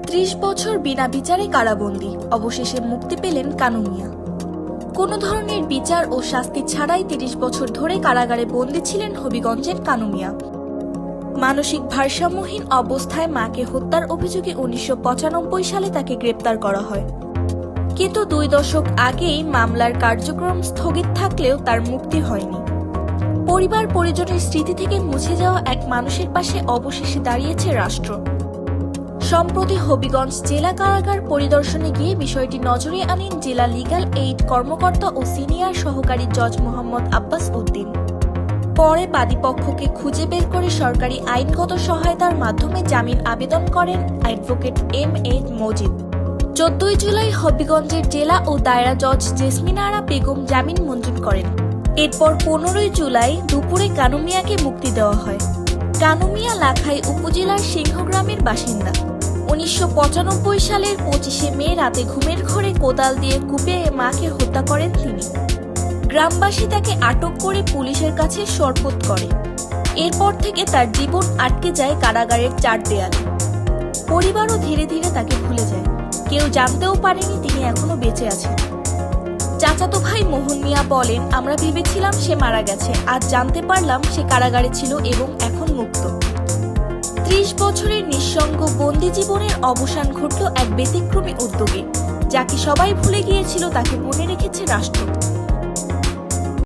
৩০ বছর বিনা বিচারে কারাবন্দী, অবশেষে মুক্তি পেলেন কানু মিয়া। কোনো ধরনের বিচার ও শাস্তি ছাড়াই ৩০ বছর ধরে কারাগারে বন্দী ছিলেন হবিগঞ্জের কানু মিয়া। মানসিক ভারসাম্যহীন অবস্থায় মাকে হত্যার অভিযোগে ১৯৯৫ সালে তাকে গ্রেপ্তার করা হয়। কিন্তু ২ দশক আগেই মামলার কার্যক্রম স্থগিত থাকলেও তার মুক্তি হয়নি। পরিবার পরিজনের স্মৃতি থেকে মুছে যাওয়া এক মানুষের পাশে অবশেষে দাঁড়িয়েছে রাষ্ট্র। সম্প্রতি হবিগঞ্জ জেলা কারাগার পরিদর্শনে গিয়ে বিষয়টি নজরে আনেন জেলা লিগ্যাল এইড কর্মকর্তা ও সিনিয়র সহকারী জজ মোহাম্মদ আব্বাস উদ্দিন। পরে বাদীপক্ষকে খুঁজে বের করে সরকারি আইনগত সহায়তার মাধ্যমে জামিন আবেদন করেন অ্যাডভোকেট এম.এ. মজিদ। ১৪ জুলাই হবিগঞ্জের জেলা ও দায়রা জজ জেসমিন আরা বেগম জামিন মঞ্জুর করেন। এরপর ১৫ জুলাই দুপুরে কানু মিয়াকে মুক্তি দেওয়া হয়। কানু মিয়া লাখাই উপজেলার সিংহগ্রামের বাসিন্দা। ১৯৯৫ সালের ২৫শে মে রাতে ঘুমের ঘরে কোদাল দিয়ে কুপিয়ে মাকে হত্যা করেন তিনি। গ্রামবাসী তাকে আটক করে পুলিশের কাছে সোপর্দ করে। এরপর থেকে তার জীবন আটকে যায় কারাগারের ৪ দেয়ালে। পরিবারও ধীরে ধীরে তাকে ভুলে যায়। কেউ জানতেও পারেনি তিনি এখনো বেঁচে আছেন। চাচাতো ভাই মোহন মিয়া বলেন, আমরা ভেবেছিলাম সে মারা গেছে, আজ জানতে পারলাম সে কারাগারে ছিল এবং এখন মুক্ত। ৩০ বছরের নিঃসঙ্গ বন্দী জীবনের অবসান ঘটল এক ব্যতিক্রমী উদ্যোগে। যাকে সবাই ভুলে গিয়েছিল তাকে মনে রেখেছে রাষ্ট্র।